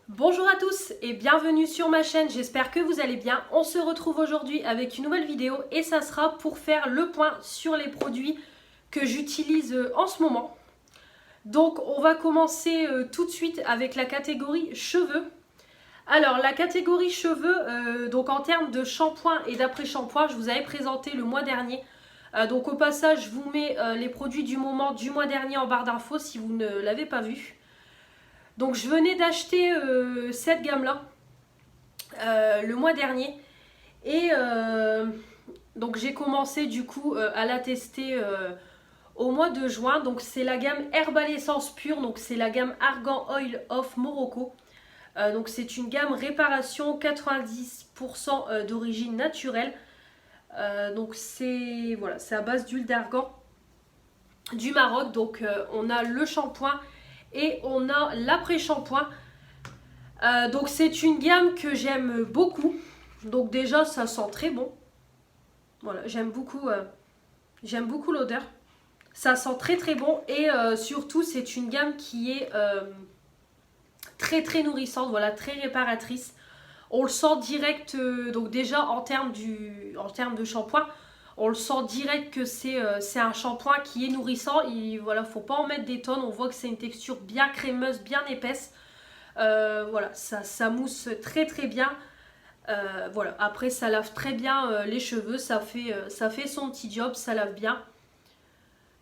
Bonjour à tous et bienvenue sur ma chaîne, j'espère que vous allez bien. On se retrouve aujourd'hui avec une nouvelle vidéo et ça sera pour faire le point sur les produits que j'utilise en ce moment. Donc on va commencer tout de suite avec la catégorie cheveux. Alors la catégorie cheveux, donc en termes de shampoing et d'après-shampoing, je vous avais présenté le mois dernier. Donc au passage, je vous mets les produits du moment du mois dernier en barre d'infos si vous ne l'avez pas vu. Donc je venais d'acheter cette gamme-là le mois dernier et donc j'ai commencé du coup à la tester au mois de juin. Donc c'est la gamme Herbal Essence Pure, donc c'est la gamme Argan Oil of Morocco. Donc c'est une gamme réparation 90% d'origine naturelle. Donc c'est voilà, c'est à base d'huile d'argan du Maroc. Donc on a le shampoing et on a l'après-shampoing. Donc c'est une gamme que j'aime beaucoup. Donc déjà ça sent très bon. Voilà, j'aime beaucoup l'odeur. Ça sent très très bon et surtout c'est une gamme qui est très très nourrissante, voilà, très réparatrice. On le sent direct, donc déjà en termes de shampoing, on le sent direct que c'est un shampoing qui est nourrissant. Voilà, faut pas en mettre des tonnes. On voit que c'est une texture bien crémeuse, bien épaisse. Voilà, ça mousse très très bien. Voilà, après ça lave très bien les cheveux, ça fait son petit job, ça lave bien.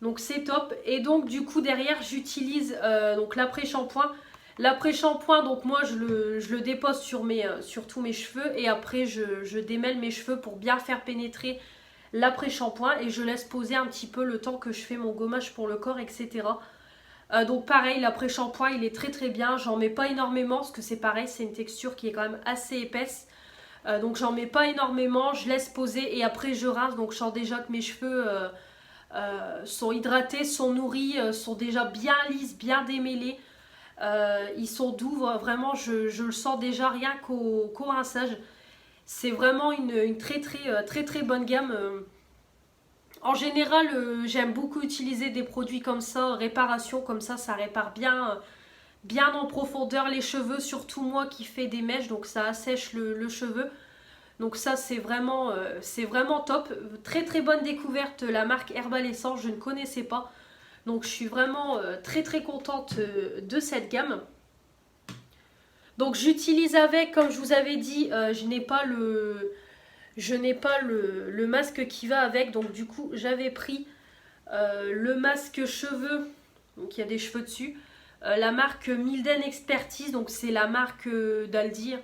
Donc c'est top. Et donc du coup derrière j'utilise donc l'après-shampoing. L'après-shampoing, donc moi je le dépose sur tous mes cheveux et après je démêle mes cheveux pour bien faire pénétrer l'après-shampoing et je laisse poser un petit peu le temps que je fais mon gommage pour le corps, etc. Donc pareil, l'après-shampoing il est très très bien. J'en mets pas énormément parce que c'est pareil, c'est une texture qui est quand même assez épaisse. Donc j'en mets pas énormément, je laisse poser et après je rince. Donc je sens déjà que mes cheveux sont hydratés, sont nourris, sont déjà bien lisses, bien démêlés. Ils sont doux, vraiment je le sens déjà rien qu'au rinçage. C'est vraiment une très bonne gamme. En général, j'aime beaucoup utiliser des produits comme ça, réparation comme ça répare bien en profondeur les cheveux, surtout moi qui fais des mèches, donc ça assèche le cheveu. Donc ça c'est vraiment top. Très très bonne découverte, la marque Herbal Essence, je ne connaissais pas. Donc je suis vraiment très contente de cette gamme. Donc j'utilise avec, comme je vous avais dit, je n'ai pas le masque qui va avec. Donc du coup j'avais pris le masque cheveux, donc il y a des cheveux dessus. La marque Milden Expertise, donc c'est la marque d'Aldir.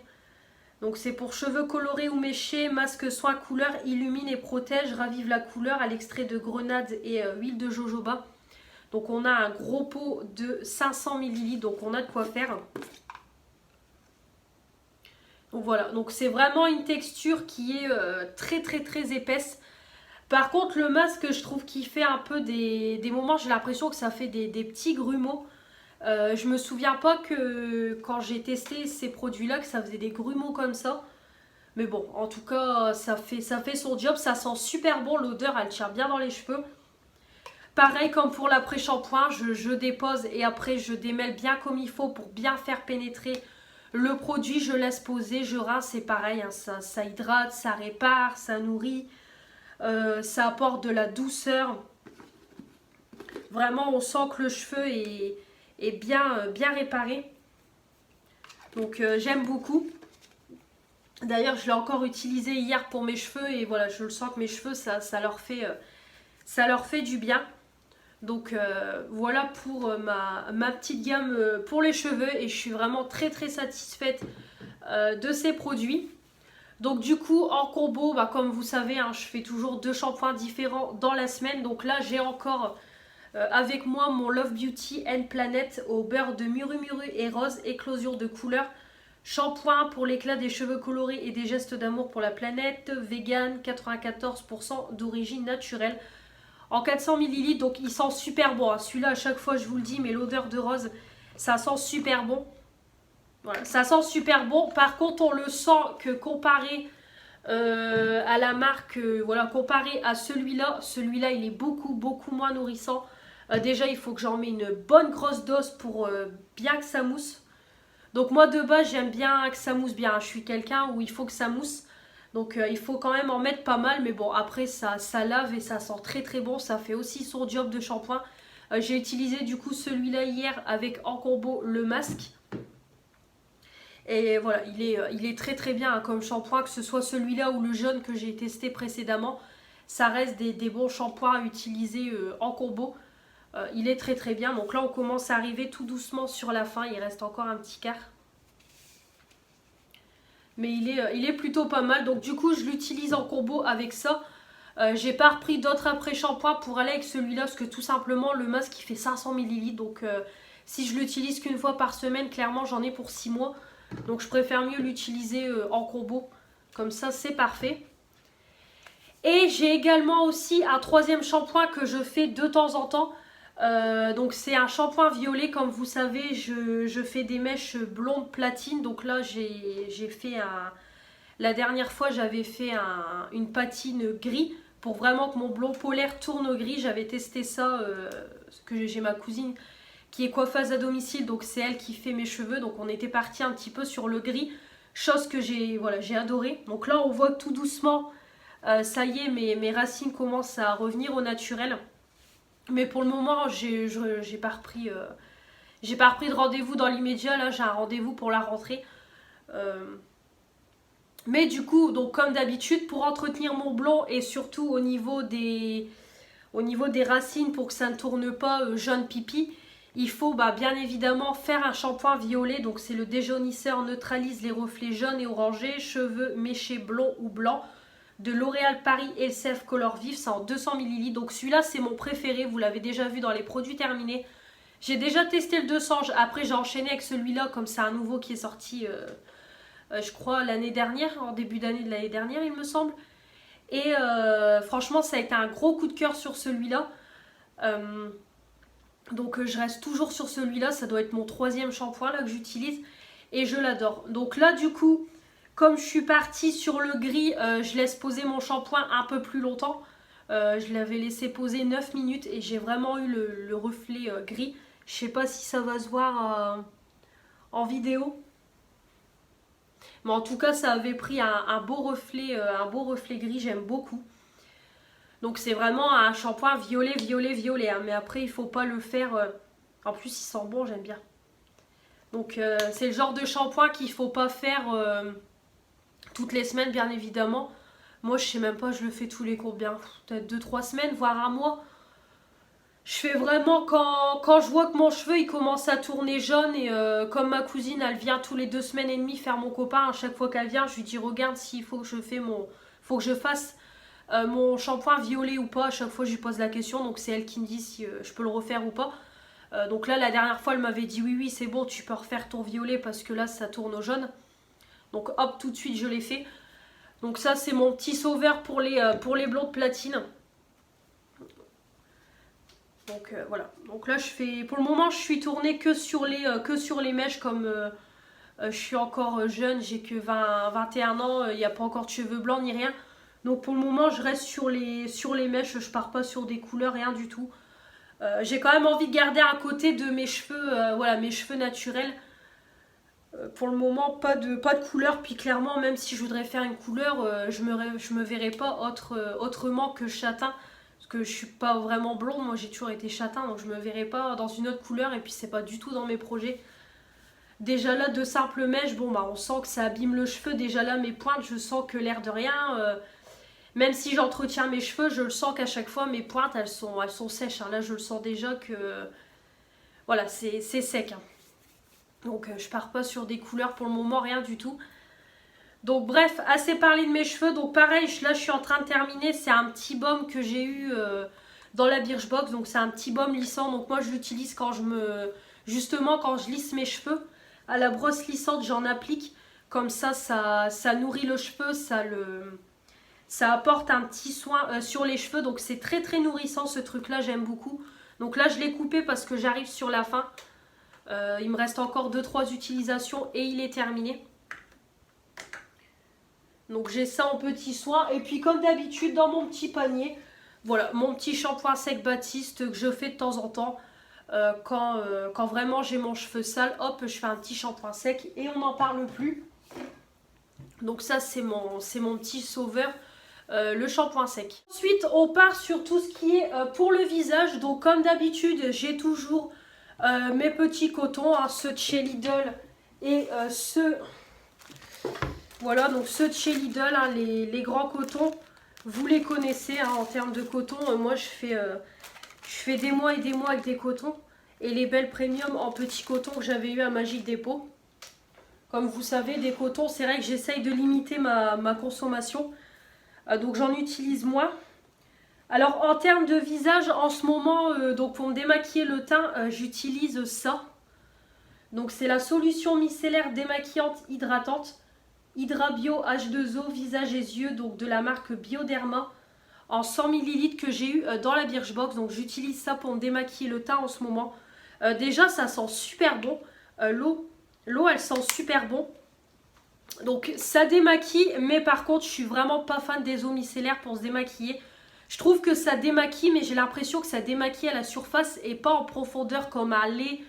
Donc c'est pour cheveux colorés ou méchés, masque soin couleur, illumine et protège, ravive la couleur à l'extrait de grenade et huile de jojoba. Donc on a un gros pot de 500 ml, donc on a de quoi faire. Donc voilà, donc c'est vraiment une texture qui est très épaisse. Par contre le masque, je trouve qu'il fait un peu des moments, j'ai l'impression que ça fait des petits grumeaux. Je me souviens pas que quand j'ai testé ces produits-là, que ça faisait des grumeaux comme ça. Mais bon, en tout cas, ça fait son job, ça sent super bon, l'odeur elle tient bien dans les cheveux. Pareil comme pour l'après-shampoing, je dépose et après je démêle bien comme il faut pour bien faire pénétrer le produit. Je laisse poser, je rince, c'est pareil, hein, ça hydrate, ça répare, ça nourrit, ça apporte de la douceur. Vraiment, on sent que le cheveu est bien réparé. Donc j'aime beaucoup. D'ailleurs, je l'ai encore utilisé hier pour mes cheveux et voilà, je le sens que mes cheveux, ça leur fait du bien. Donc voilà pour ma petite gamme pour les cheveux et je suis vraiment très satisfaite de ces produits. Donc du coup en combo, comme vous savez, hein, je fais toujours 2 shampoings différents dans la semaine. Donc là j'ai encore avec moi mon Love Beauty and Planet au beurre de muru et rose, éclosion de couleur. Shampoing pour l'éclat des cheveux colorés et des gestes d'amour pour la planète. Vegan, 94% d'origine naturelle. En 400 ml, donc il sent super bon. Celui-là, à chaque fois, je vous le dis, mais l'odeur de rose, ça sent super bon. Voilà, ça sent super bon. Par contre, on le sent que comparé à la marque, voilà, comparé à celui-là, il est beaucoup moins nourrissant. Déjà, il faut que j'en mette une bonne grosse dose pour bien que ça mousse. Donc moi de base j'aime bien que ça mousse bien. Je suis quelqu'un où il faut que ça mousse. Donc il faut quand même en mettre pas mal. Mais bon après ça lave et ça sent très très bon. Ça fait aussi son job de shampoing. J'ai utilisé du coup celui-là hier avec en combo le masque. Et voilà, il est très très bien hein, comme shampoing, que ce soit celui-là ou le jaune que j'ai testé précédemment. Ça reste des bons shampoings à utiliser en combo. Il est très très bien. Donc là, on commence à arriver tout doucement sur la fin. Il reste encore un petit quart. Mais il est plutôt pas mal. Donc du coup, je l'utilise en combo avec ça. J'ai pas repris d'autres après-shampoings pour aller avec celui-là. Parce que tout simplement, le masque, il fait 500 ml. Donc si je l'utilise qu'une fois par semaine, clairement, j'en ai pour 6 mois. Donc je préfère mieux l'utiliser en combo. Comme ça, c'est parfait. Et j'ai également aussi un troisième shampoing que je fais de temps en temps. Donc c'est un shampoing violet. Comme vous savez, je fais des mèches blondes platine. Donc là, j'ai fait un... La dernière fois, j'avais fait une patine gris. Pour vraiment que mon blond polaire tourne au gris. J'avais testé ça, parce que j'ai ma cousine qui est coiffeuse à domicile. Donc c'est elle qui fait mes cheveux. Donc on était parti un petit peu sur le gris. Chose que j'ai adoré. Donc là, on voit que tout doucement... ça y est, mes racines commencent à revenir au naturel. Mais pour le moment, j'ai pas repris de rendez-vous dans l'immédiat. Là, j'ai un rendez-vous pour la rentrée. Mais du coup, donc comme d'habitude, pour entretenir mon blond et surtout au niveau des racines pour que ça ne tourne pas jaune pipi, il faut bien évidemment faire un shampoing violet. Donc c'est le déjaunisseur neutralise les reflets jaunes et orangés, cheveux méchés blonds ou blancs, de L'Oréal Paris Elf Color Vif, c'est en 200 ml. Donc celui-là c'est mon préféré, vous l'avez déjà vu dans les produits terminés. J'ai déjà testé le 200, après j'ai enchaîné avec celui-là comme c'est un nouveau qui est sorti je crois l'année dernière, en début d'année de l'année dernière il me semble. Et franchement ça a été un gros coup de cœur sur celui-là. Donc je reste toujours sur celui-là, ça doit être mon troisième shampoing là que j'utilise et je l'adore. Donc là du coup... Comme je suis partie sur le gris, je laisse poser mon shampoing un peu plus longtemps. Je l'avais laissé poser 9 minutes et j'ai vraiment eu le reflet gris. Je sais pas si ça va se voir en vidéo. Mais en tout cas, ça avait pris un beau reflet gris, j'aime beaucoup. Donc c'est vraiment un shampoing violet, violet, violet. Hein. Mais après, il faut pas le faire... En plus, il sent bon, j'aime bien. Donc c'est le genre de shampoing qu'il faut pas faire... toutes les semaines bien évidemment. Moi je sais même pas, je le fais tous les combien, peut-être 2-3 semaines, voire un mois. Je fais vraiment quand je vois que mon cheveu il commence à tourner jaune et comme ma cousine elle vient tous les 2 semaines et demie faire mon copain, à chaque fois qu'elle vient je lui dis regarde s'il faut que je fasse mon shampoing violet ou pas. À chaque fois je lui pose la question, donc c'est elle qui me dit si je peux le refaire ou pas. Donc là la dernière fois elle m'avait dit oui c'est bon tu peux refaire ton violet parce que là ça tourne au jaune. Donc hop, tout de suite je l'ai fait. Donc ça c'est mon petit sauveur pour les blondes platine. Donc voilà. Donc là je fais, pour le moment je suis tournée que sur les mèches comme je suis encore jeune, j'ai que 21 ans, il n'y a pas encore de cheveux blancs ni rien. Donc pour le moment je reste sur les mèches, je pars pas sur des couleurs, rien du tout. J'ai quand même envie de garder un côté de mes cheveux, voilà, mes cheveux naturels. Pour le moment, pas de couleur. Puis clairement, même si je voudrais faire une couleur, je me verrais pas autrement que châtain. Parce que je suis pas vraiment blonde, moi j'ai toujours été châtain. Donc je me verrais pas dans une autre couleur. Et puis c'est pas du tout dans mes projets. Déjà là, de simples mèches, bon on sent que ça abîme le cheveu. Déjà là, mes pointes, je sens que l'air de rien... même si j'entretiens mes cheveux, je le sens qu'à chaque fois, mes pointes, elles sont sèches. Hein. Là, je le sens déjà que... voilà, c'est sec. Hein. Donc je pars pas sur des couleurs pour le moment, rien du tout. Donc bref, assez parlé de mes cheveux. Donc pareil, là je suis en train de terminer. C'est un petit baume que j'ai eu dans la Birchbox. Donc c'est un petit baume lissant. Donc moi je l'utilise justement quand je lisse mes cheveux. À la brosse lissante, j'en applique. Comme ça nourrit le cheveu, ça apporte un petit soin sur les cheveux. Donc c'est très très nourrissant ce truc-là, j'aime beaucoup. Donc là je l'ai coupé parce que j'arrive sur la fin. Il me reste encore 2-3 utilisations et il est terminé. Donc j'ai ça en petit soin. Et puis comme d'habitude dans mon petit panier, voilà mon petit shampoing sec Baptiste que je fais de temps en temps. Quand vraiment j'ai mon cheveu sale, hop, je fais un petit shampoing sec et on n'en parle plus. Donc ça c'est mon petit sauveur, le shampoing sec. Ensuite on part sur tout ce qui est pour le visage. Donc comme d'habitude j'ai toujours mes petits cotons, hein, ceux de chez Lidl et ceux... Voilà, donc ceux de chez Lidl, hein, les grands cotons, vous les connaissez, hein, en termes de coton. Moi je fais des mois et des mois avec des cotons. Et les belles premium en petits cotons que j'avais eu à Magic Dépôt. Comme vous savez, des cotons, c'est vrai que j'essaye de limiter ma consommation. Donc j'en utilise moins. Alors en termes de visage, en ce moment, donc pour me démaquiller le teint, j'utilise ça. Donc c'est la solution micellaire démaquillante hydratante. Hydra Bio H2O visage et yeux, donc de la marque Bioderma. En 100 ml que j'ai eu dans la Birchbox. Donc j'utilise ça pour me démaquiller le teint en ce moment. Déjà ça sent super bon. L'eau elle sent super bon. Donc ça démaquille, mais par contre je suis vraiment pas fan des eaux micellaires pour se démaquiller. Je trouve que ça démaquille, mais j'ai l'impression que ça démaquille à la surface et pas en profondeur comme un lait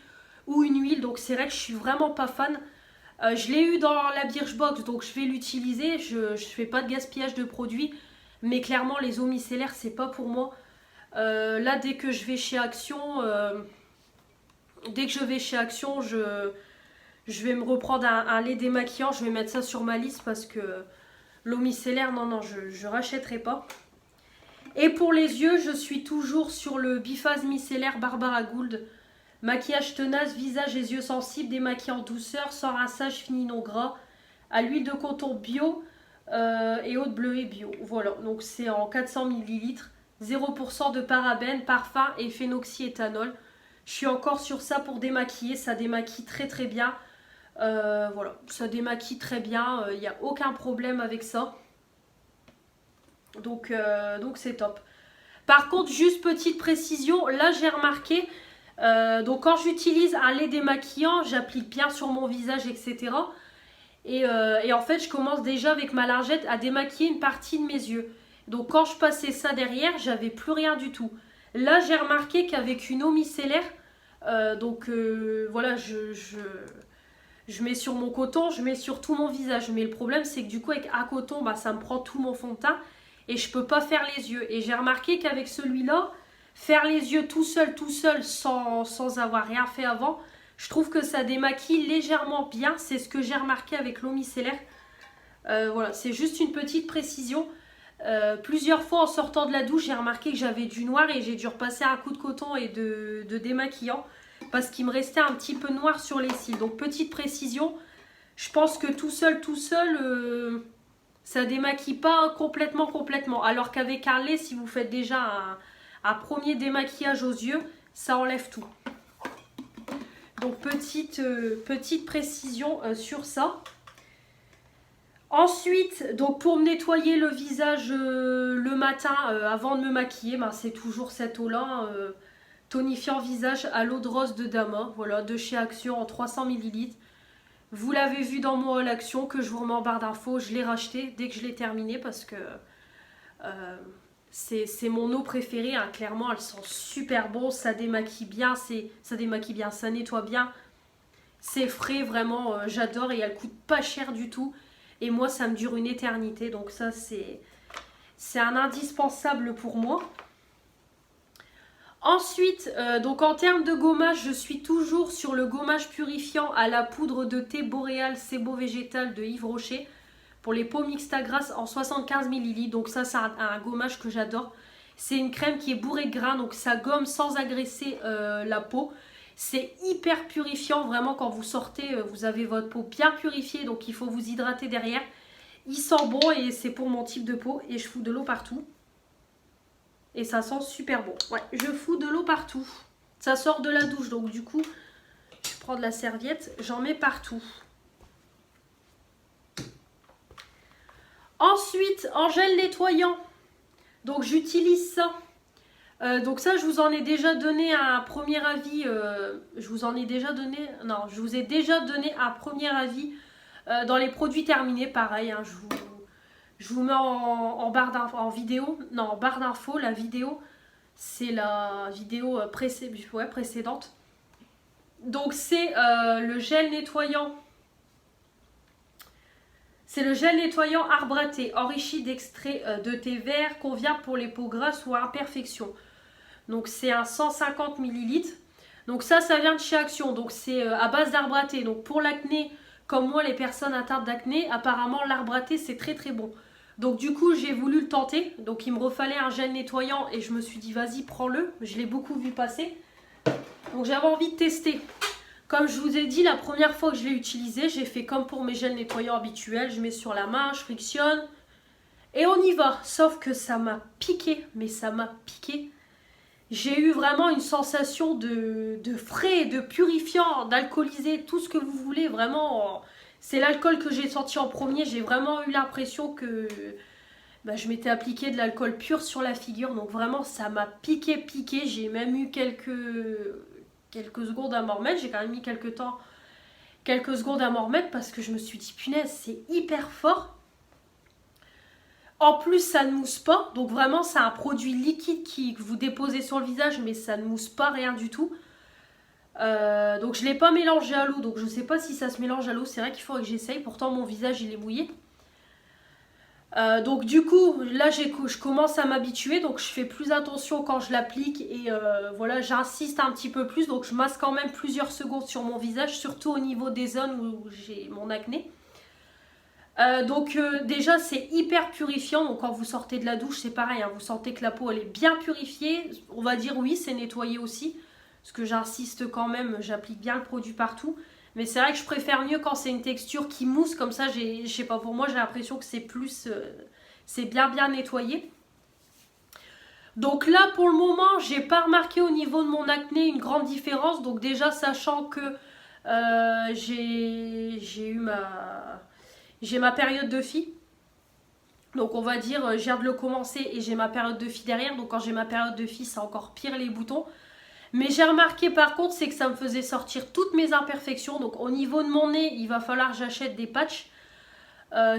ou une huile. Donc c'est vrai que je suis vraiment pas fan. Je l'ai eu dans la Birchbox, donc je vais l'utiliser. Je fais pas de gaspillage de produits, mais clairement les eaux micellaires c'est pas pour moi. Là dès que je vais chez Action, je vais me reprendre un lait démaquillant. Je vais mettre ça sur ma liste parce que l'eau micellaire, non, je rachèterai pas. Et pour les yeux, je suis toujours sur le Biphase micellaire Barbara Gould. Maquillage tenace, visage et yeux sensibles, démaquillant en douceur, sans rinçage, fini non gras, à l'huile de coton bio et eau de bleuet bio. Voilà, donc c'est en 400 ml, 0% de parabènes, parfum et phénoxyéthanol. Je suis encore sur ça pour démaquiller, ça démaquille très très bien. Voilà, ça démaquille très bien, il n'y a aucun problème avec ça. Donc c'est top. Par contre, juste petite précision, là j'ai remarqué, donc quand j'utilise un lait démaquillant, j'applique bien sur mon visage, etc. Et en fait, je commence déjà avec ma lingette à démaquiller une partie de mes yeux. Donc quand je passais ça derrière, j'avais plus rien du tout. Là, j'ai remarqué qu'avec une eau micellaire, voilà, je mets sur mon coton, je mets sur tout mon visage. Mais le problème, c'est que du coup, avec un coton, bah, ça me prend tout mon fond de teint et je peux pas faire les yeux. Et j'ai remarqué qu'avec celui-là, faire les yeux tout seul, sans avoir rien fait avant, je trouve que ça démaquille légèrement bien. C'est ce que j'ai remarqué avec l'eau micellaire. Voilà, c'est juste une petite précision. Plusieurs fois en sortant de la douche, j'ai remarqué que j'avais du noir et j'ai dû repasser un coup de coton et de démaquillant parce qu'il me restait un petit peu noir sur les cils. Donc petite précision, je pense que tout seul, ça démaquille pas complètement. Alors qu'avec un lait, si vous faites déjà un premier démaquillage aux yeux, ça enlève tout. Donc petite précision sur ça. Ensuite, donc pour me nettoyer le visage le matin avant de me maquiller, ben, c'est toujours cette eau-là, tonifiant visage à l'eau de rose de Dama, voilà, de chez Action en 300 ml. Vous l'avez vu dans mon haul Action que je vous remets en barre d'infos, je l'ai racheté dès que je l'ai terminé parce que c'est mon eau préférée, hein. Clairement elle sent super bon, ça démaquille bien, ça nettoie bien, c'est frais, vraiment j'adore et elle coûte pas cher du tout. Et moi, ça me dure une éternité. Donc ça, c'est un indispensable pour moi. Ensuite, donc en termes de gommage, je suis toujours sur le gommage purifiant à la poudre de thé boréal sébo végétal de Yves Rocher. Pour les peaux mixtes à grasse en 75 ml. Donc ça, c'est un gommage que j'adore. C'est une crème qui est bourrée de grains. Donc ça gomme sans agresser la peau. C'est hyper purifiant, vraiment quand vous sortez, vous avez votre peau bien purifiée, donc il faut vous hydrater derrière. Il sent bon et c'est pour mon type de peau et je fous de l'eau partout. Et ça sent super bon. Ouais, je fous de l'eau partout. Ça sort de la douche, donc du coup, je prends de la serviette, j'en mets partout. Ensuite, en gel nettoyant, donc j'utilise ça. Donc ça, je vous en ai déjà donné un premier avis. Je vous ai déjà donné un premier avis dans les produits terminés. Pareil, hein, je vous mets en barre d'infos, en vidéo. Non, en barre d'infos, la vidéo. c'est la vidéo précédente. Donc c'est le gel nettoyant. C'est le gel nettoyant arbre à thé enrichi d'extrait de thé vert, convient pour les peaux grasses ou à imperfection. Donc c'est un 150 ml. Donc ça vient de chez Action. Donc c'est à base d'arbre à thé. Donc pour l'acné, comme moi, les personnes atteintes d'acné, apparemment l'arbre à thé c'est très très bon. Donc du coup j'ai voulu le tenter. Donc il me refallait un gel nettoyant et je me suis dit vas-y prends-le. Je l'ai beaucoup vu passer. Donc j'avais envie de tester. Comme je vous ai dit, la première fois que je l'ai utilisé, j'ai fait comme pour mes gels nettoyants habituels. Je mets sur la main, je frictionne et on y va. Sauf que ça m'a piqué, mais ça m'a piqué. J'ai eu vraiment une sensation de frais, de purifiant, d'alcoolisé, tout ce que vous voulez. Vraiment, c'est l'alcool que j'ai senti en premier. J'ai vraiment eu l'impression que je m'étais appliqué de l'alcool pur sur la figure. Donc vraiment, ça m'a piqué. J'ai même eu quelques secondes à m'en remettre. J'ai quand même mis quelques secondes à m'en remettre parce que je me suis dit, punaise, c'est hyper fort. En plus, ça ne mousse pas. Donc vraiment, c'est un produit liquide que vous déposez sur le visage, mais ça ne mousse pas, rien du tout. Donc je ne l'ai pas mélangé à l'eau. Donc je ne sais pas si ça se mélange à l'eau. C'est vrai qu'il faudrait que j'essaye. Pourtant, mon visage, il est mouillé. Donc du coup, là, je commence à m'habituer. Donc je fais plus attention quand je l'applique. Et voilà, j'insiste un petit peu plus. Donc je masse quand même plusieurs secondes sur mon visage. Surtout au niveau des zones où j'ai mon acné. Donc déjà c'est hyper purifiant, donc quand vous sortez de la douche c'est pareil, hein, vous sentez que la peau elle est bien purifiée, on va dire oui c'est nettoyé aussi, parce que j'insiste quand même, j'applique bien le produit partout, mais c'est vrai que je préfère mieux quand c'est une texture qui mousse, comme ça je sais pas, pour moi j'ai l'impression que c'est plus, c'est bien nettoyé. Donc là pour le moment j'ai pas remarqué au niveau de mon acné une grande différence, donc déjà sachant que j'ai ma période de fille. Donc on va dire, je viens de le commencer et j'ai ma période de fille derrière. Donc quand j'ai ma période de fille, c'est encore pire les boutons. Mais j'ai remarqué par contre, c'est que ça me faisait sortir toutes mes imperfections. Donc au niveau de mon nez, il va falloir que j'achète des patchs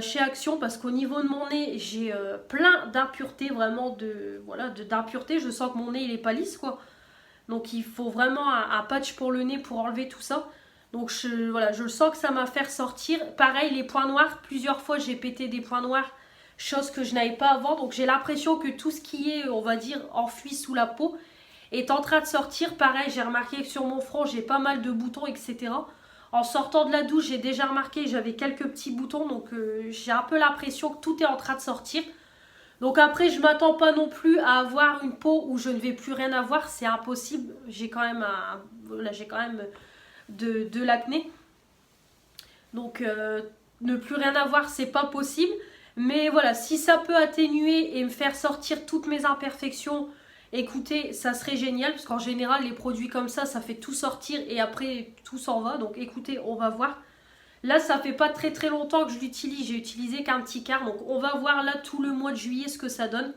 chez Action. Parce qu'au niveau de mon nez, j'ai plein d'impuretés, vraiment d'impuretés. Je sens que mon nez, il est pas lisse quoi. Donc il faut vraiment un patch pour le nez pour enlever tout ça. Donc je sens que ça m'a fait ressortir. Pareil, les points noirs, plusieurs fois j'ai pété des points noirs, chose que je n'avais pas avant. Donc j'ai l'impression que tout ce qui est, on va dire, enfui sous la peau est en train de sortir. Pareil, j'ai remarqué que sur mon front, j'ai pas mal de boutons, etc. En sortant de la douche, j'ai déjà remarqué que j'avais quelques petits boutons. Donc j'ai un peu l'impression que tout est en train de sortir. Donc après, je ne m'attends pas non plus à avoir une peau où je ne vais plus rien avoir. C'est impossible. J'ai quand même de l'acné. Donc ne plus rien avoir, c'est pas possible. Mais voilà, si ça peut atténuer et me faire sortir toutes mes imperfections, écoutez, ça serait génial. Parce qu'en général, les produits comme ça fait tout sortir et après tout s'en va. Donc écoutez, on va voir. Là, ça fait pas très longtemps que je l'utilise. J'ai utilisé qu'un petit quart. Donc on va voir là tout le mois de juillet ce que ça donne.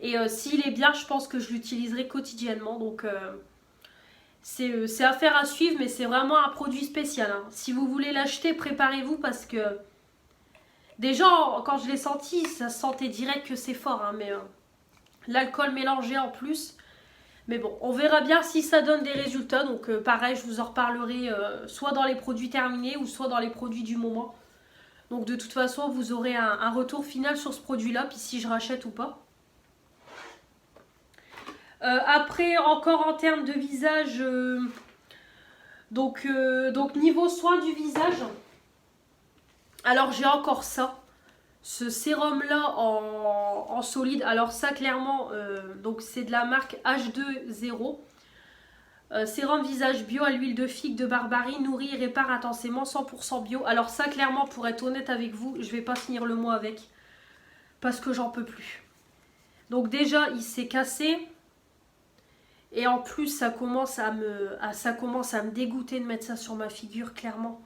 Et s'il est bien, je pense que je l'utiliserai quotidiennement. Donc c'est affaire à suivre, mais c'est vraiment un produit spécial. Hein. Si vous voulez l'acheter, préparez-vous parce que déjà, quand je l'ai senti, ça se sentait direct que c'est fort. Hein, mais l'alcool mélangé en plus. Mais bon, on verra bien si ça donne des résultats. Donc pareil, je vous en reparlerai soit dans les produits terminés ou soit dans les produits du moment. Donc de toute façon, vous aurez un retour final sur ce produit-là, puis si je rachète ou pas. Après, encore en termes de visage, donc niveau soin du visage, alors j'ai encore ça, ce sérum là en solide. Alors ça clairement, donc c'est de la marque H2O. Sérum visage bio à l'huile de figue de barbarie, nourrit et répare intensément, 100% bio. Alors ça clairement, pour être honnête avec vous, je vais pas finir le mois avec, parce que j'en peux plus. Donc déjà il s'est cassé. Et en plus, ça commence à me dégoûter de mettre ça sur ma figure, clairement.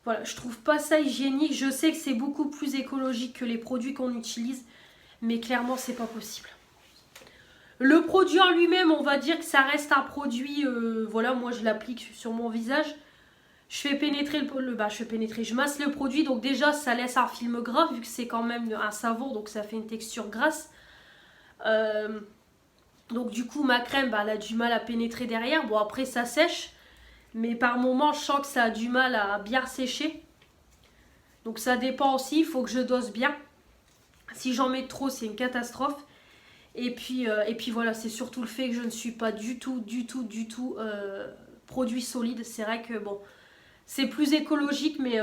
Voilà, je trouve pas ça hygiénique. Je sais que c'est beaucoup plus écologique que les produits qu'on utilise, mais clairement, c'est pas possible. Le produit en lui-même, on va dire que ça reste un produit, voilà, moi je l'applique sur mon visage. Je fais pénétrer je masse le produit, donc déjà ça laisse un film gras, vu que c'est quand même un savon, donc ça fait une texture grasse. Donc du coup ma crème elle a du mal à pénétrer derrière. Bon après ça sèche, mais par moment je sens que ça a du mal à bien sécher. Donc ça dépend aussi, il faut que je dose bien. Si j'en mets trop c'est une catastrophe. Et puis voilà, c'est surtout le fait que je ne suis pas du tout produit solide. C'est vrai que bon, c'est plus écologique, mais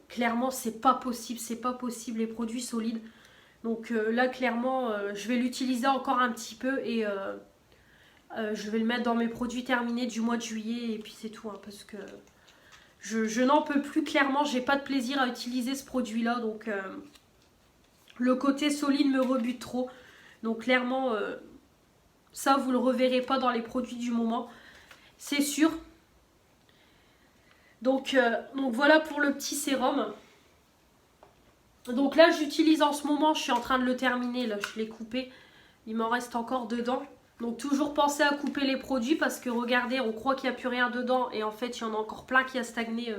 clairement c'est pas possible les produits solides. Donc là clairement je vais l'utiliser encore un petit peu et je vais le mettre dans mes produits terminés du mois de juillet et puis c'est tout hein, parce que je n'en peux plus clairement, j'ai pas de plaisir à utiliser ce produit là donc le côté solide me rebute trop. Donc clairement ça vous le reverrez pas dans les produits du moment, c'est sûr. Donc voilà pour le petit sérum. Donc là j'utilise en ce moment, je suis en train de le terminer, là je l'ai coupé, il m'en reste encore dedans. Donc toujours penser à couper les produits parce que regardez, on croit qu'il n'y a plus rien dedans et en fait il y en a encore plein qui a stagné,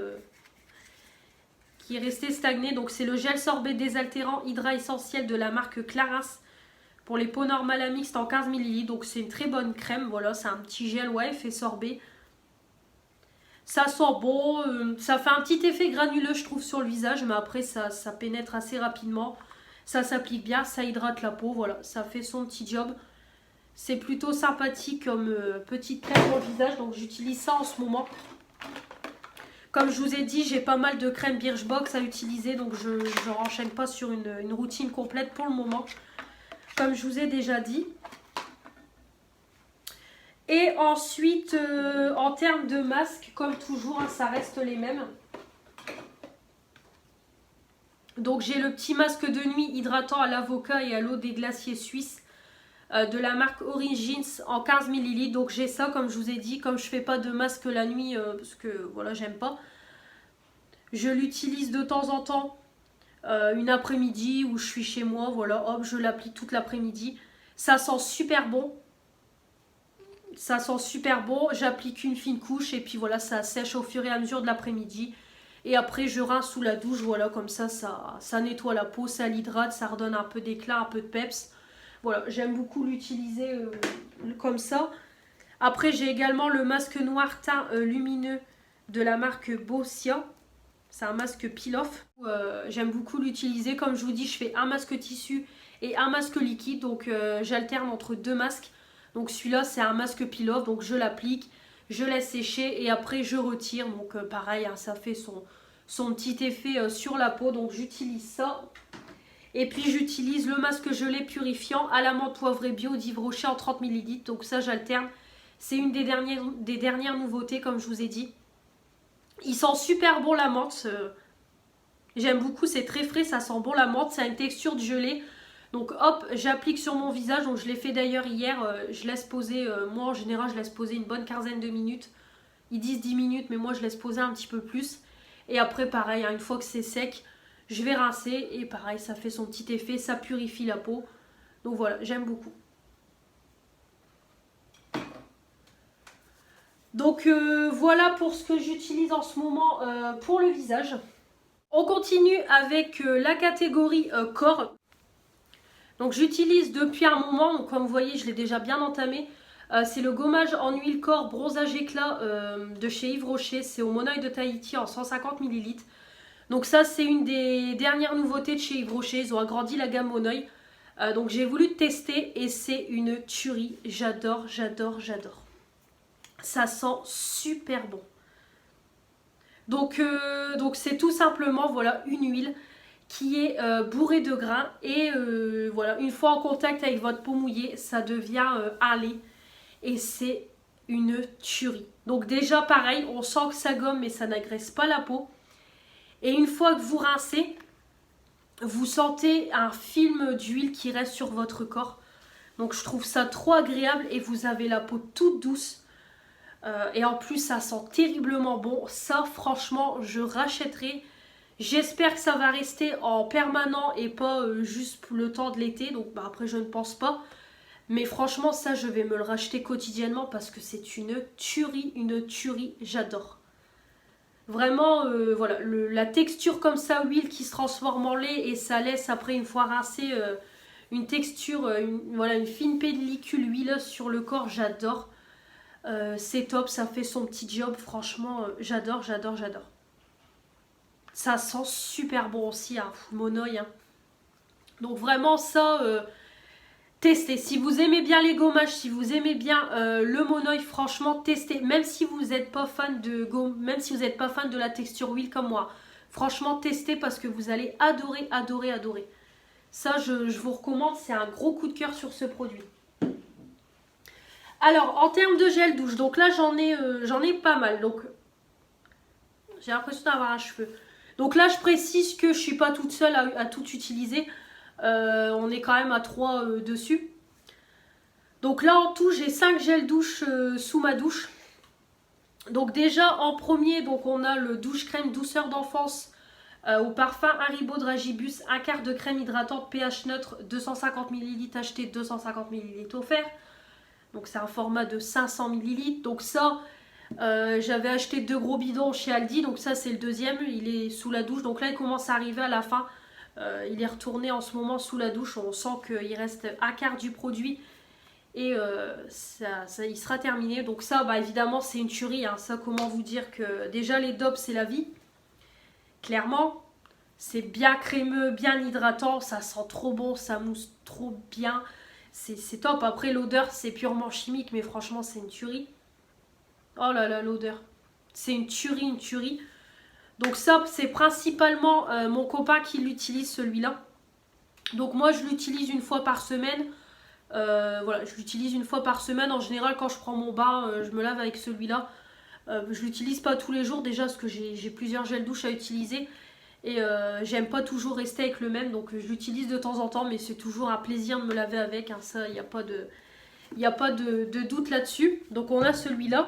qui est resté stagné. Donc c'est le gel sorbet désaltérant Hydra Essentiel de la marque Clarins pour les peaux normales à mixte en 15 ml. Donc c'est une très bonne crème, voilà, c'est un petit gel, ouais, fait sorbet. Ça sent bon, ça fait un petit effet granuleux je trouve sur le visage, mais après ça pénètre assez rapidement. Ça s'applique bien, ça hydrate la peau, voilà, ça fait son petit job. C'est plutôt sympathique comme petite crème pour le visage, donc j'utilise ça en ce moment. Comme je vous ai dit, j'ai pas mal de crème Birchbox à utiliser, donc je ne renchaîne pas sur une routine complète pour le moment, comme je vous ai déjà dit. Et ensuite, en termes de masques, comme toujours, hein, ça reste les mêmes. Donc j'ai le petit masque de nuit hydratant à l'avocat et à l'eau des glaciers suisses de la marque Origins en 15 ml. Donc j'ai ça, comme je vous ai dit, comme je fais pas de masque la nuit, parce que voilà, j'aime pas. Je l'utilise de temps en temps, une après-midi où je suis chez moi, voilà, hop, je l'applique toute l'après-midi. Ça sent super bon. Ça sent super bon, j'applique une fine couche et puis voilà, ça sèche au fur et à mesure de l'après-midi. Et après je rince sous la douche, voilà, comme ça nettoie la peau, ça l'hydrate, ça redonne un peu d'éclat, un peu de peps. Voilà, j'aime beaucoup l'utiliser comme ça. Après j'ai également le masque noir teint lumineux de la marque Boscia. C'est un masque peel-off. J'aime beaucoup l'utiliser, comme je vous dis, je fais un masque tissu et un masque liquide, donc j'alterne entre deux masques. Donc celui-là c'est un masque peel-off, donc je l'applique, je laisse sécher et après je retire. Donc pareil, hein, ça fait son petit effet sur la peau, donc j'utilise ça. Et puis j'utilise le masque gelé purifiant à la menthe poivrée bio d'Yves Rocher en 30 ml. Donc ça j'alterne, c'est une des dernières nouveautés comme je vous ai dit. Il sent super bon la menthe, j'aime beaucoup, c'est très frais, ça sent bon la menthe, ça a une texture de gelée. Donc hop, j'applique sur mon visage, donc je l'ai fait d'ailleurs hier, je laisse poser, moi en général je laisse poser une bonne quinzaine de minutes. Ils disent 10 minutes, mais moi je laisse poser un petit peu plus. Et après pareil, hein, une fois que c'est sec, je vais rincer et pareil, ça fait son petit effet, ça purifie la peau. Donc voilà, j'aime beaucoup. Donc voilà pour ce que j'utilise en ce moment pour le visage. On continue avec la catégorie corps. Donc j'utilise depuis un moment, donc comme vous voyez je l'ai déjà bien entamé. C'est le gommage en huile corps bronzage éclat de chez Yves Rocher. C'est au Monoeil de Tahiti en 150 ml. Donc ça c'est une des dernières nouveautés de chez Yves Rocher. Ils ont agrandi la gamme Monoeil. Donc j'ai voulu tester et c'est une tuerie. J'adore, j'adore, j'adore. Ça sent super bon. Donc c'est tout simplement voilà, une huile qui est bourrée de grains et voilà, une fois en contact avec votre peau mouillée, ça devient un lait et c'est une tuerie. Donc déjà pareil, on sent que ça gomme mais ça n'agresse pas la peau. Et une fois que vous rincez, vous sentez un film d'huile qui reste sur votre corps. Donc je trouve ça trop agréable et vous avez la peau toute douce. Et en plus ça sent terriblement bon. Ça franchement je rachèterai. J'espère que ça va rester en permanent et pas juste le temps de l'été. Donc bah, après je ne pense pas. Mais franchement ça je vais me le racheter quotidiennement parce que c'est une tuerie, j'adore. Vraiment voilà, la texture comme ça, huile qui se transforme en lait et ça laisse après une fois rincé une texture, voilà, une fine pellicule huileuse sur le corps, j'adore. C'est top, ça fait son petit job, franchement, j'adore, j'adore, j'adore. Ça sent super bon aussi, hein, mon oeil. Hein. Donc vraiment ça, testez. Si vous aimez bien les gommages, si vous aimez bien le monoeil, franchement, testez. Même si vous n'êtes pas fan de gomme, même si vous n'êtes pas fan de la texture huile comme moi, franchement, testez parce que vous allez adorer, adorer, adorer. Ça, je vous recommande, c'est un gros coup de cœur sur ce produit. Alors, en termes de gel douche, donc là, j'en ai pas mal. Donc, j'ai l'impression d'avoir un cheveu. Donc là, je précise que je ne suis pas toute seule à tout utiliser. On est quand même à 3 dessus. Donc là, en tout, j'ai 5 gels douche sous ma douche. Donc déjà, en premier, donc on a le douche crème douceur d'enfance au parfum Haribo Dragibus, un quart de crème hydratante pH neutre, 250 ml acheté, 250 ml offert. Donc c'est un format de 500 ml. Donc ça, j'avais acheté 2 gros bidons chez Aldi. Donc ça c'est le deuxième, il est sous la douche. Donc là il commence à arriver à la fin. Il est retourné en ce moment sous la douche. On sent qu'il reste un quart du produit. Et il sera terminé. Donc ça, bah, évidemment c'est une tuerie. Hein. Ça, comment vous dire que déjà les DOP c'est la vie. Clairement, c'est bien crémeux, bien hydratant. Ça sent trop bon, ça mousse trop bien. C'est top. Après, l'odeur, c'est purement chimique, mais franchement, c'est une tuerie. Oh là là, l'odeur. C'est une tuerie, une tuerie. Donc ça, c'est principalement mon copain qui l'utilise, celui-là. Donc moi, je l'utilise une fois par semaine. Voilà, je l'utilise une fois par semaine. En général, quand je prends mon bain, je me lave avec celui-là. Je l'utilise pas tous les jours déjà, parce que j'ai plusieurs gels douche à utiliser. Et j'aime pas toujours rester avec le même, donc je l'utilise de temps en temps, mais c'est toujours un plaisir de me laver avec, hein, ça, il n'y a pas de doute là-dessus. Donc on a celui-là.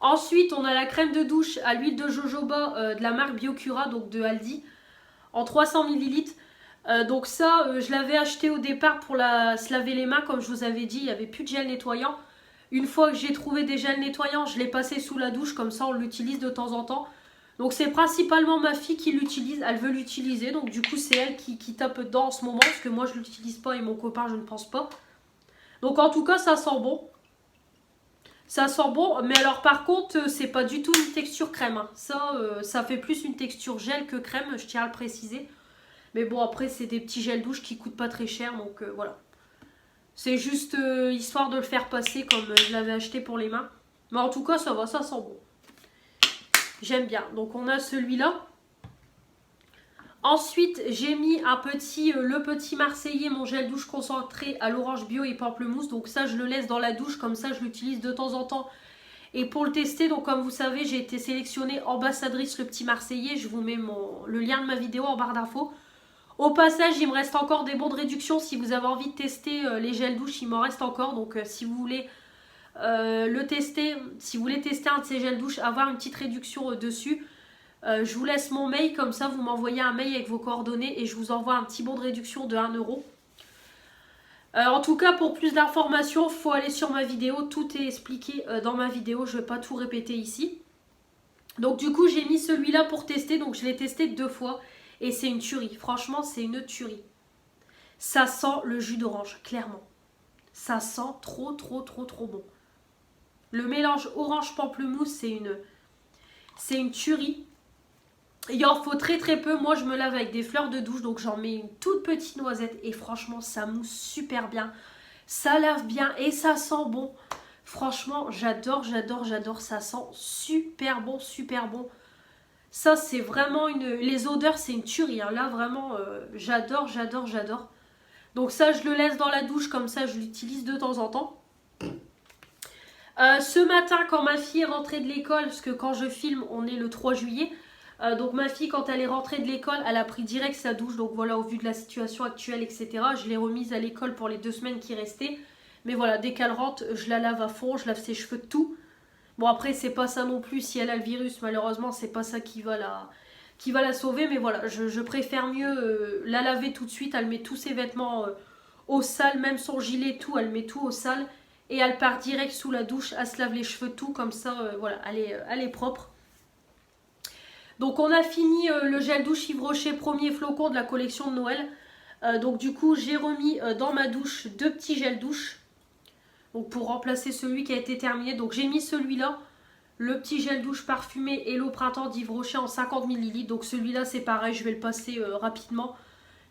Ensuite, on a la crème de douche à l'huile de jojoba de la marque Biocura, donc de Aldi, en 300 ml. Donc ça, je l'avais acheté au départ pour se laver les mains, comme je vous avais dit, il n'y avait plus de gel nettoyant. Une fois que j'ai trouvé des gels nettoyants, je l'ai passé sous la douche, comme ça on l'utilise de temps en temps. Donc c'est principalement ma fille qui l'utilise, elle veut l'utiliser, donc du coup c'est elle qui tape dedans en ce moment, parce que moi je ne l'utilise pas et mon copain je ne pense pas. Donc en tout cas ça sent bon. Ça sent bon, mais alors par contre c'est pas du tout une texture crème. Hein. Ça fait plus une texture gel que crème, je tiens à le préciser. Mais bon après c'est des petits gels douche qui coûtent pas très cher, donc voilà. C'est juste histoire de le faire passer comme je l'avais acheté pour les mains. Mais en tout cas ça va, ça sent bon. J'aime bien. Donc on a celui-là. Ensuite, j'ai mis le petit Marseillais, mon gel douche concentré à l'orange bio et pamplemousse. Donc ça, je le laisse dans la douche. Comme ça, je l'utilise de temps en temps. Et pour le tester, donc comme vous savez, j'ai été sélectionnée ambassadrice le petit Marseillais. Je vous mets le lien de ma vidéo en barre d'infos. Au passage, il me reste encore des bons de réduction. Si vous avez envie de tester les gels douche, il m'en reste encore. Donc si vous voulez... le tester, si vous voulez tester un de ces gels douche, avoir une petite réduction dessus, je vous laisse mon mail, comme ça vous m'envoyez un mail avec vos coordonnées et je vous envoie un petit bon de réduction de 1 €. En tout cas, pour plus d'informations, il faut aller sur ma vidéo, tout est expliqué dans ma vidéo, je ne vais pas tout répéter ici. Donc du coup j'ai mis celui-là pour tester, donc je l'ai testé 2 fois et c'est une tuerie, franchement c'est une tuerie. Ça sent le jus d'orange, clairement. Ça sent trop trop trop trop bon. Le mélange orange-pamplemousse, c'est une tuerie. Il en faut très très peu. Moi, je me lave avec des fleurs de douche, donc j'en mets une toute petite noisette. Et franchement, ça mousse super bien. Ça lave bien et ça sent bon. Franchement, j'adore, j'adore, j'adore. Ça sent super bon, super bon. Ça, c'est vraiment les odeurs, c'est une tuerie. Hein. Là, vraiment, j'adore, j'adore, j'adore. Donc ça, je le laisse dans la douche, comme ça, je l'utilise de temps en temps. Ce matin, quand ma fille est rentrée de l'école, parce que quand je filme, on est le 3 juillet, donc ma fille, quand elle est rentrée de l'école, elle a pris direct sa douche, donc voilà, au vu de la situation actuelle, etc. Je l'ai remise à l'école pour les 2 semaines qui restaient, mais voilà, dès qu'elle rentre, je la lave à fond, je lave ses cheveux de tout. Bon après, c'est pas ça non plus, si elle a le virus, malheureusement, c'est pas ça qui va la sauver, mais voilà, je préfère mieux la laver tout de suite, elle met tous ses vêtements au sale, même son gilet, tout, elle met tout au sale. Et elle part direct sous la douche, elle se lave les cheveux tout, comme ça, voilà, elle est propre. Donc on a fini le gel douche Yves Rocher premier flocon de la collection de Noël. Donc du coup j'ai remis dans ma douche 2 petits gels douche. Donc pour remplacer celui qui a été terminé. Donc j'ai mis celui-là, le petit gel douche parfumé Hello Printemps d'Yves Rocher en 50 ml. Donc celui-là c'est pareil, je vais le passer rapidement.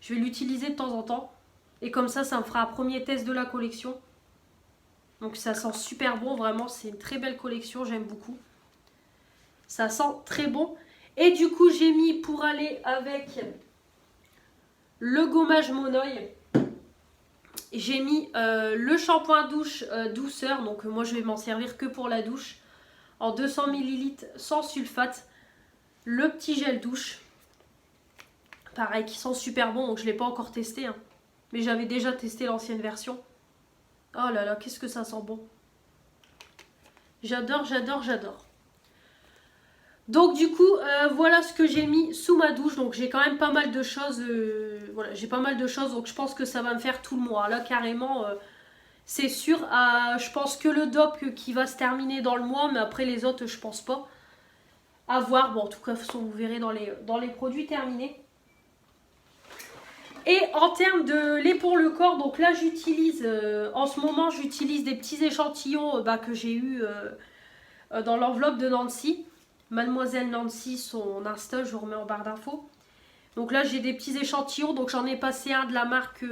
Je vais l'utiliser de temps en temps. Et comme ça me fera un premier test de la collection. Donc ça sent super bon, vraiment c'est une très belle collection, j'aime beaucoup. Ça sent très bon. Et du coup j'ai mis pour aller avec le gommage Monoeil. J'ai mis le shampoing douche douceur, donc moi je vais m'en servir que pour la douche, en 200 ml sans sulfate. Le petit gel douche, pareil, qui sent super bon, donc je ne l'ai pas encore testé, hein. Mais j'avais déjà testé l'ancienne version. Oh là là, qu'est-ce que ça sent bon. J'adore, j'adore, j'adore. Donc du coup, voilà ce que j'ai mis sous ma douche. Donc j'ai quand même pas mal de choses. Voilà, j'ai pas mal de choses. Donc je pense que ça va me faire tout le mois. Là, carrément, c'est sûr. Je pense que le DOP qui va se terminer dans le mois. Mais après les autres, je pense pas. À voir. Bon, en tout cas, vous verrez dans les produits terminés. Et en termes de lait pour le corps, donc là j'utilise, en ce moment j'utilise des petits échantillons que j'ai eu dans l'enveloppe de Nancy. Mademoiselle Nancy, son Insta, je vous remets en barre d'infos. Donc là j'ai des petits échantillons, donc j'en ai passé un de la marque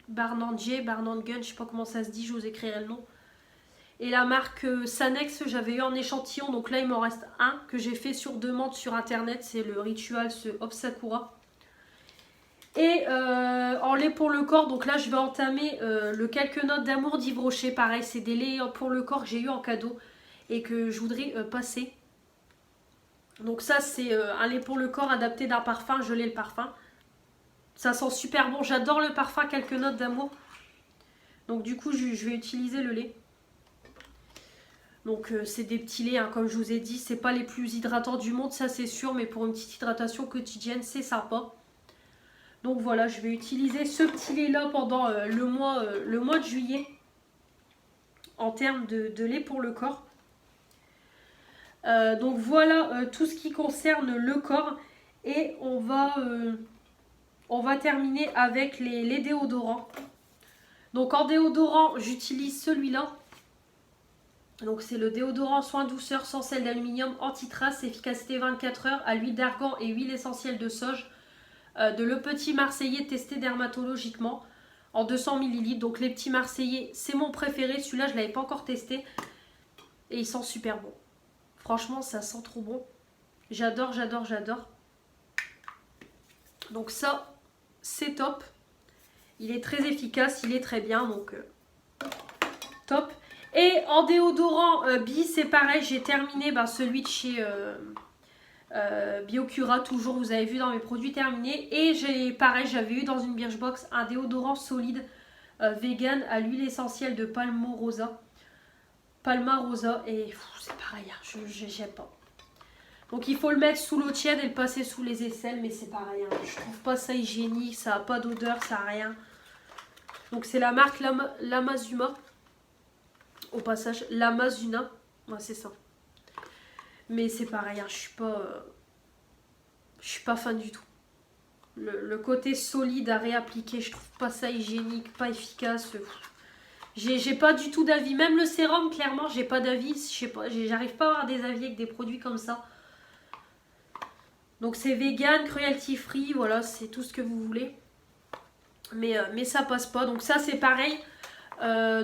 Barnandier, Barnangun, je sais pas comment ça se dit, je vous écrirai le nom. Et la marque Sanex, j'avais eu en échantillon, donc là il m'en reste un que j'ai fait sur demande sur internet, c'est le Ritual, ce Hop Sakura. Et en lait pour le corps, donc là je vais entamer le Quelques notes d'amour d'Yves Rocher. Pareil, c'est des laits pour le corps que j'ai eu en cadeau et que je voudrais passer. Donc ça c'est un lait pour le corps adapté d'un parfum, je l'ai le parfum. Ça sent super bon, j'adore le parfum Quelques notes d'amour. Donc du coup je vais utiliser le lait. Donc c'est des petits laits, hein, comme je vous ai dit, c'est pas les plus hydratants du monde, ça c'est sûr, mais pour une petite hydratation quotidienne c'est sympa. Donc voilà, je vais utiliser ce petit lait là pendant le mois de juillet en termes de lait pour le corps. Donc voilà tout ce qui concerne le corps. Et on va terminer avec les déodorants. Donc en déodorant, j'utilise celui-là. Donc c'est le déodorant soin douceur sans sel d'aluminium, anti-trace, efficacité 24 heures à l'huile d'argan et huile essentielle de sauge. De Le Petit Marseillais testé dermatologiquement en 200 ml. Donc les petits Marseillais, c'est mon préféré. Celui-là, je ne l'avais pas encore testé. Et il sent super bon. Franchement, ça sent trop bon. J'adore, j'adore, j'adore. Donc ça, c'est top. Il est très efficace, il est très bien. Donc top. Et en déodorant Bi, c'est pareil. J'ai terminé celui de chez... Biocura, toujours, vous avez vu dans mes produits terminés. Et j'avais eu dans une Birchbox un déodorant solide vegan à l'huile essentielle de Palma Rosa. Et c'est pareil, hein, j'aime pas. Donc il faut le mettre sous l'eau tiède et le passer sous les aisselles, mais c'est pareil, hein, je trouve pas ça hygiénique, ça a pas d'odeur, ça a rien. Donc c'est la marque Lamazuma. Au passage, Lamazuna, ouais, c'est ça. Mais c'est pareil, hein, je suis pas fan du tout. Le côté solide à réappliquer, je trouve pas ça hygiénique, pas efficace. J'ai pas du tout d'avis. Même le sérum, clairement, j'ai pas d'avis. Je sais pas, j'arrive pas à avoir des avis avec des produits comme ça. Donc c'est vegan, cruelty free, voilà, c'est tout ce que vous voulez. Mais ça passe pas. Donc ça c'est pareil.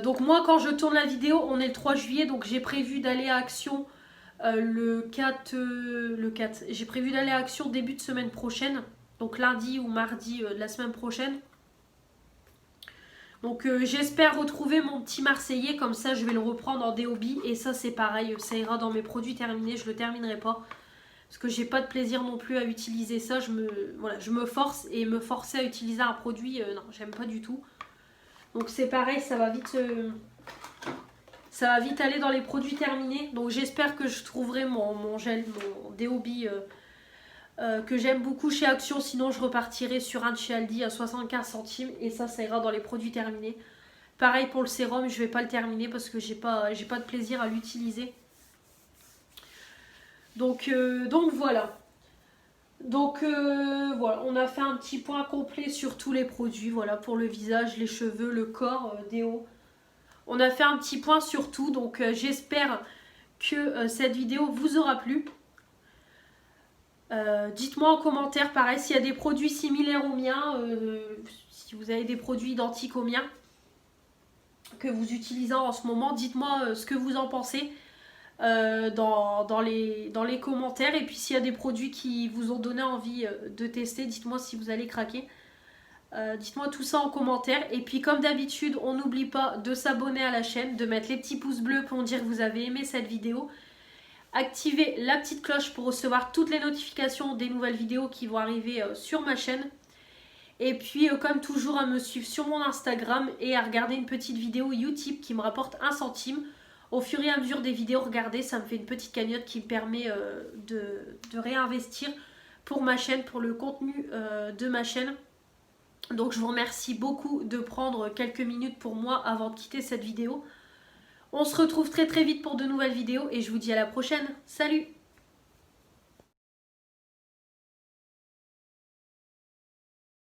Donc moi quand je tourne la vidéo, on est le 3 juillet, donc j'ai prévu d'aller à Action. Le 4, j'ai prévu d'aller à Action début de semaine prochaine, donc lundi ou mardi de la semaine prochaine. Donc j'espère retrouver mon petit Marseillais, comme ça je vais le reprendre en DOB. Et ça c'est pareil, ça ira dans mes produits terminés, je le terminerai pas. Parce que j'ai pas de plaisir non plus à utiliser ça, je me force, et me forcer à utiliser un produit, non, j'aime pas du tout. Donc c'est pareil, ça va vite aller dans les produits terminés. Donc j'espère que je trouverai mon gel, mon DOB que j'aime beaucoup chez Action. Sinon je repartirai sur un de chez Aldi à 75 centimes. Et ça ira dans les produits terminés. Pareil pour le sérum, je vais pas le terminer parce que j'ai pas de plaisir à l'utiliser. Donc voilà. Donc voilà, on a fait un petit point complet sur tous les produits, voilà, pour le visage, les cheveux, le corps, déo. On a fait un petit point sur tout, donc j'espère que cette vidéo vous aura plu. Dites-moi en commentaire, pareil, s'il y a des produits similaires aux miens, si vous avez des produits identiques aux miens que vous utilisez en ce moment, dites-moi ce que vous en pensez dans les commentaires. Et puis s'il y a des produits qui vous ont donné envie de tester, dites-moi si vous allez craquer. Dites-moi tout ça en commentaire. Et puis comme d'habitude, on n'oublie pas de s'abonner à la chaîne, de mettre les petits pouces bleus pour dire que vous avez aimé cette vidéo. Activez la petite cloche pour recevoir toutes les notifications des nouvelles vidéos qui vont arriver sur ma chaîne. Et puis comme toujours à me suivre sur mon Instagram et à regarder une petite vidéo YouTube qui me rapporte 1 centime. Au fur et à mesure des vidéos regardées, ça me fait une petite cagnotte qui me permet de réinvestir pour ma chaîne, pour le contenu de ma chaîne. Donc je vous remercie beaucoup de prendre quelques minutes pour moi avant de quitter cette vidéo. On se retrouve très vite pour de nouvelles vidéos et je vous dis à la prochaine. Salut!